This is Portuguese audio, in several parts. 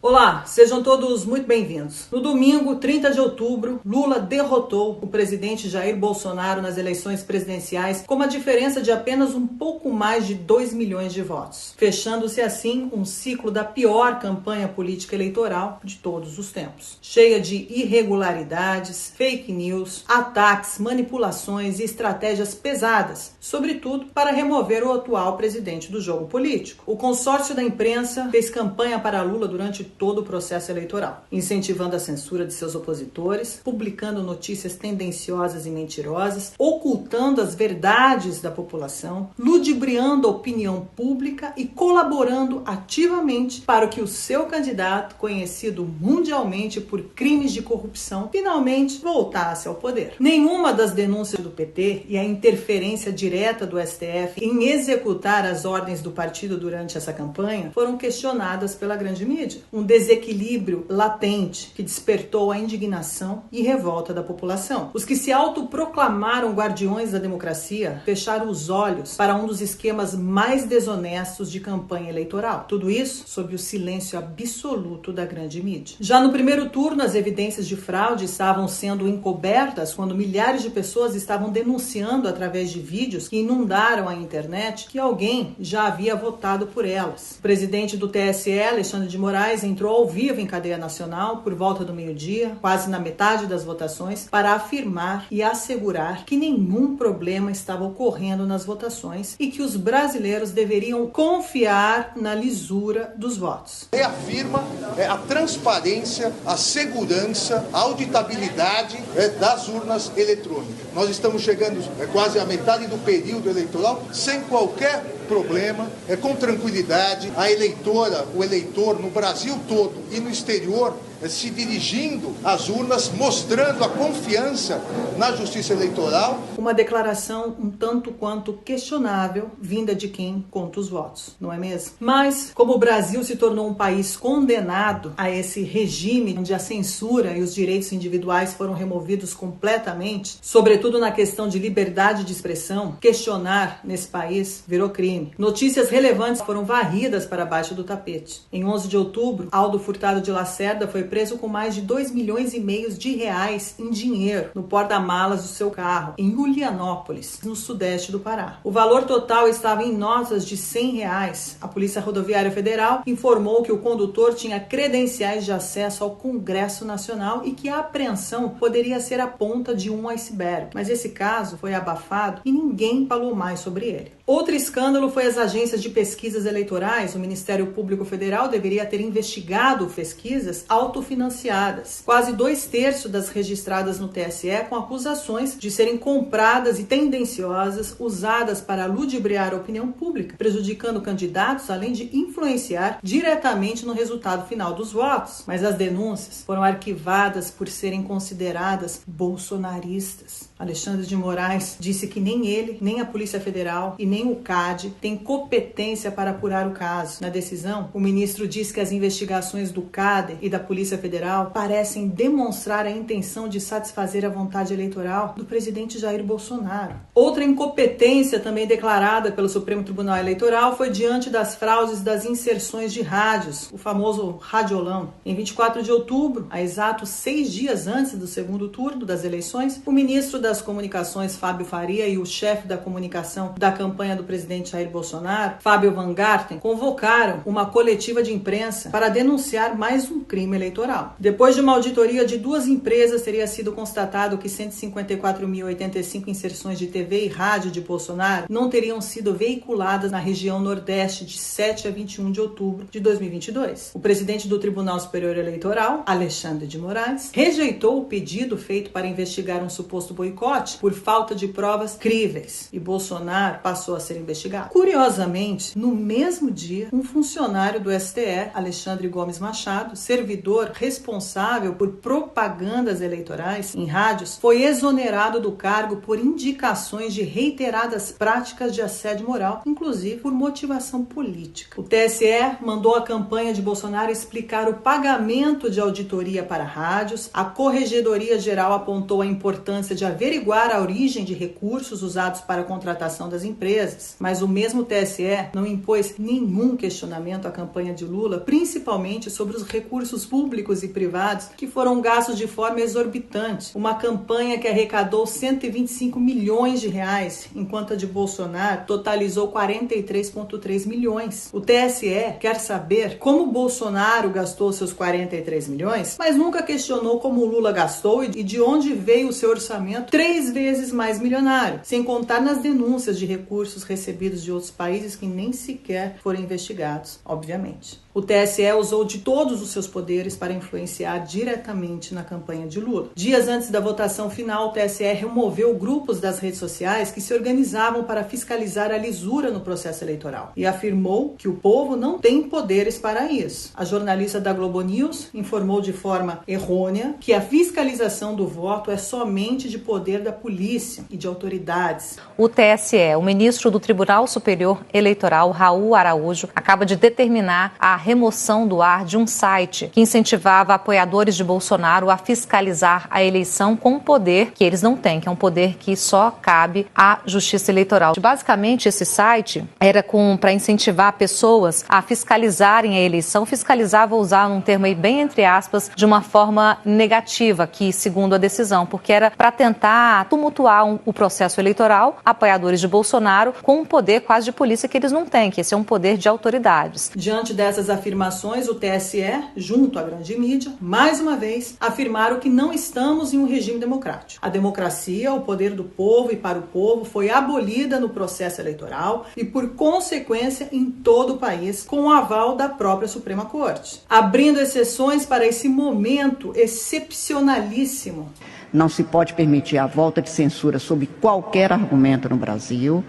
Olá, sejam todos muito bem-vindos. No domingo, 30 de outubro, Lula derrotou o presidente Jair Bolsonaro nas eleições presidenciais com uma diferença de apenas um pouco mais de 2 milhões de votos, fechando-se assim um ciclo da pior campanha política eleitoral de todos os tempos, cheia de irregularidades, fake news, ataques, manipulações e estratégias pesadas, sobretudo para remover o atual presidente do jogo político. O consórcio da imprensa fez campanha para Lula durante todo o processo eleitoral, incentivando a censura de seus opositores, publicando notícias tendenciosas e mentirosas, ocultando as verdades da população, ludibriando a opinião pública e colaborando ativamente para que o seu candidato, conhecido mundialmente por crimes de corrupção, finalmente voltasse ao poder. Nenhuma das denúncias do PT e a interferência direta do STF em executar as ordens do partido durante essa campanha foram questionadas pela grande mídia. Um desequilíbrio latente que despertou a indignação e revolta da população. Os que se autoproclamaram guardiões da democracia fecharam os olhos para um dos esquemas mais desonestos de campanha eleitoral. Tudo isso sob o silêncio absoluto da grande mídia. Já no primeiro turno, as evidências de fraude estavam sendo encobertas quando milhares de pessoas estavam denunciando através de vídeos que inundaram a internet que alguém já havia votado por elas. O presidente do TSE, Alexandre de Moraes, entrou ao vivo em cadeia nacional por volta do meio-dia, quase na metade das votações, para afirmar e assegurar que nenhum problema estava ocorrendo nas votações e que os brasileiros deveriam confiar na lisura dos votos. Reafirma a transparência, a segurança, a auditabilidade das urnas eletrônicas. Nós estamos chegando quase à metade do período eleitoral sem qualquer problema, com tranquilidade, a eleitora, o eleitor no Brasil todo e no exterior se dirigindo às urnas, mostrando a confiança na justiça eleitoral. Uma declaração um tanto quanto questionável, vinda de quem conta os votos, não é mesmo? Mas, como o Brasil se tornou um país condenado a esse regime onde a censura e os direitos individuais foram removidos completamente, sobretudo na questão de liberdade de expressão, questionar nesse país virou crime. Notícias relevantes foram varridas para baixo do tapete. Em 11 de outubro, Aldo Furtado de Lacerda foi preso com mais de 2,5 milhões de reais em dinheiro no porta-malas do seu carro, em Julianópolis, no sudeste do Pará. O valor total estava em notas de R$100. A Polícia Rodoviária Federal informou que o condutor tinha credenciais de acesso ao Congresso Nacional e que a apreensão poderia ser a ponta de um iceberg. Mas esse caso foi abafado e ninguém falou mais sobre ele. Outro escândalo foi as agências de pesquisas eleitorais. O Ministério Público Federal deveria ter investigado pesquisas autofinanciadas. Quase 2/3 das registradas no TSE com acusações de serem compradas e tendenciosas, usadas para ludibriar a opinião pública, prejudicando candidatos, além de influenciar diretamente no resultado final dos votos. Mas as denúncias foram arquivadas por serem consideradas bolsonaristas. Alexandre de Moraes disse que nem ele, nem a Polícia Federal e nem o CAD têm competência para apurar o caso. Na decisão, o ministro diz que as investigações do CAD e da Polícia Federal parecem demonstrar a intenção de satisfazer a vontade eleitoral do presidente Jair Bolsonaro. Outra incompetência também declarada pelo Supremo Tribunal Eleitoral foi diante das fraudes das inserções de rádios, o famoso radiolão. Em 24 de outubro, a exatos 6 dias antes do segundo turno das eleições, o ministro das Comunicações, Fábio Faria, e o chefe da comunicação da campanha do presidente Jair Bolsonaro, Fábio Van Garten, convocaram uma coletiva de imprensa para denunciar mais um crime eleitoral. Depois de uma auditoria de 2 empresas, teria sido constatado que 154.085 inserções de TV e rádio de Bolsonaro não teriam sido veiculadas na região Nordeste de 7 a 21 de outubro de 2022. O presidente do Tribunal Superior Eleitoral, Alexandre de Moraes, rejeitou o pedido feito para investigar um suposto boicote por falta de provas críveis e Bolsonaro passou a ser investigado. Curiosamente, no mesmo dia, um funcionário do STE, Alexandre Gomes Machado, servidor responsável por propagandas eleitorais em rádios, foi exonerado do cargo por indicações de reiteradas práticas de assédio moral, inclusive por motivação política. O TSE mandou a campanha de Bolsonaro explicar o pagamento de auditoria para rádios, a Corregedoria Geral apontou a importância de haver averiguar a origem de recursos usados para a contratação das empresas, mas o mesmo TSE não impôs nenhum questionamento à campanha de Lula, principalmente sobre os recursos públicos e privados que foram gastos de forma exorbitante. Uma campanha que arrecadou 125 milhões de reais, enquanto a de Bolsonaro totalizou 43,3 milhões. O TSE quer saber como Bolsonaro gastou seus 43 milhões, mas nunca questionou como Lula gastou e de onde veio o seu orçamento 3 vezes mais milionário, sem contar nas denúncias de recursos recebidos de outros países que nem sequer foram investigados, obviamente. O TSE usou de todos os seus poderes para influenciar diretamente na campanha de Lula. Dias antes da votação final, o TSE removeu grupos das redes sociais que se organizavam para fiscalizar a lisura no processo eleitoral e afirmou que o povo não tem poderes para isso. A jornalista da Globo News informou de forma errônea que a fiscalização do voto é somente de poder da polícia e de autoridades. O TSE, o ministro do Tribunal Superior Eleitoral, Raul Araújo, acaba de determinar a remoção do ar de um site que incentivava apoiadores de Bolsonaro a fiscalizar a eleição com um poder que eles não têm, que é um poder que só cabe à Justiça Eleitoral. Basicamente, esse site era para incentivar pessoas a fiscalizarem a eleição. Fiscalizar, vou usar um termo aí bem entre aspas, de uma forma negativa, que segundo a decisão, porque era para tentar tumultuar o processo eleitoral, apoiadores de Bolsonaro, com um poder quase de polícia que eles não têm, que esse é um poder de autoridades. Diante dessas afirmações, o TSE, junto à grande mídia, mais uma vez, afirmaram que não estamos em um regime democrático. A democracia, o poder do povo e para o povo, foi abolida no processo eleitoral e, por consequência, em todo o país, com o aval da própria Suprema Corte. Abrindo exceções para esse momento excepcionalíssimo. Não se pode permitir a volta de censura sob qualquer argumento no Brasil.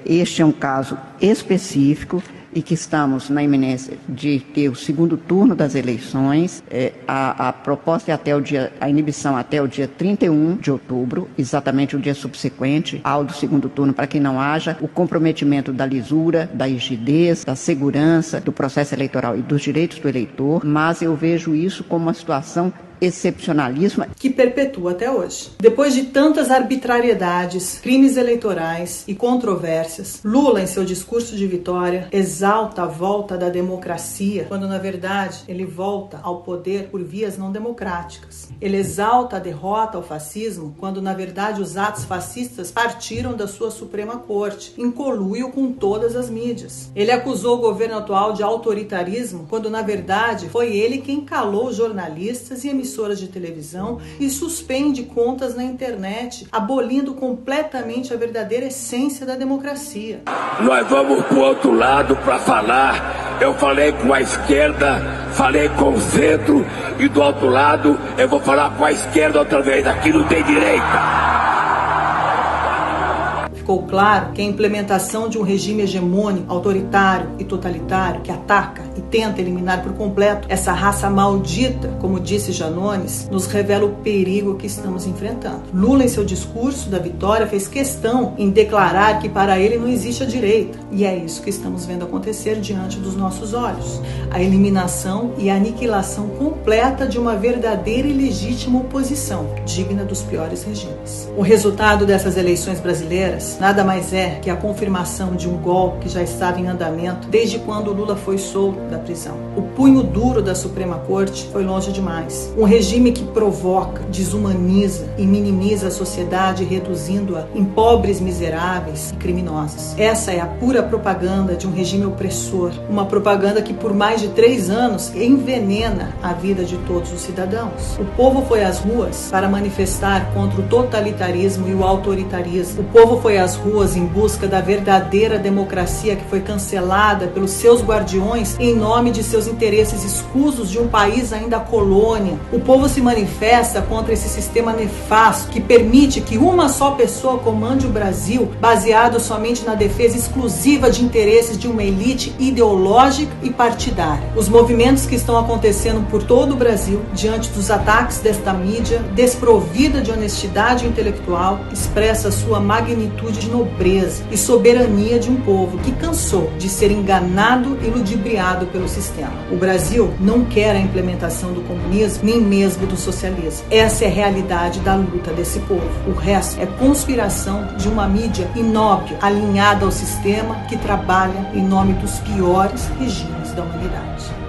Este é um caso específico e que estamos na iminência de ter o segundo turno das eleições. A proposta é a inibição até o dia 31 de outubro, exatamente o dia subsequente ao do segundo turno, para que não haja o comprometimento da lisura, da rigidez, da segurança do processo eleitoral e dos direitos do eleitor, mas eu vejo isso como uma situação excepcionalismo que perpetua até hoje. Depois de tantas arbitrariedades, crimes eleitorais e controvérsias, Lula, em seu discurso de vitória, exalta a volta da democracia, quando na verdade ele volta ao poder por vias não democráticas. Ele exalta a derrota ao fascismo, quando na verdade os atos fascistas partiram da sua Suprema Corte, em conluio com todas as mídias. Ele acusou o governo atual de autoritarismo, quando na verdade foi ele quem calou jornalistas e emissoras de televisão e suspende contas na internet, abolindo completamente a verdadeira essência da democracia. Nós vamos pro outro lado para falar. Eu falei com a esquerda, falei com o centro e do outro lado eu vou falar com a esquerda outra vez. Aqui não tem direita. Ficou claro que a implementação de um regime hegemônico, autoritário e totalitário que ataca e tenta eliminar por completo essa raça maldita, como disse Janones, nos revela o perigo que estamos enfrentando. Lula, em seu discurso da vitória, fez questão em declarar que para ele não existe a direita. E é isso que estamos vendo acontecer diante dos nossos olhos. A eliminação e a aniquilação completa de uma verdadeira e legítima oposição, digna dos piores regimes. O resultado dessas eleições brasileiras nada mais é que a confirmação de um golpe que já estava em andamento desde quando Lula foi solto da prisão. O punho duro da Suprema Corte foi longe demais. Um regime que provoca, desumaniza e minimiza a sociedade, reduzindo-a em pobres, miseráveis e criminosos. Essa é a pura propaganda de um regime opressor, uma propaganda que por mais de 3 anos envenena a vida de todos os cidadãos. O povo foi às ruas para manifestar contra o totalitarismo e o autoritarismo. O povo foi às ruas em busca da verdadeira democracia que foi cancelada pelos seus guardiões em nome de seus interesses escusos de um país ainda colônia. O povo se manifesta contra esse sistema nefasto que permite que uma só pessoa comande o Brasil, baseado somente na defesa exclusiva de interesses de uma elite ideológica e partidária. Os movimentos que estão acontecendo por todo o Brasil, diante dos ataques desta mídia desprovida de honestidade intelectual, expressa sua magnitude atitude de nobreza e soberania de um povo que cansou de ser enganado e ludibriado pelo sistema. O Brasil não quer a implementação do comunismo nem mesmo do socialismo. Essa é a realidade da luta desse povo. O resto é conspiração de uma mídia inóbia, alinhada ao sistema que trabalha em nome dos piores regimes da humanidade.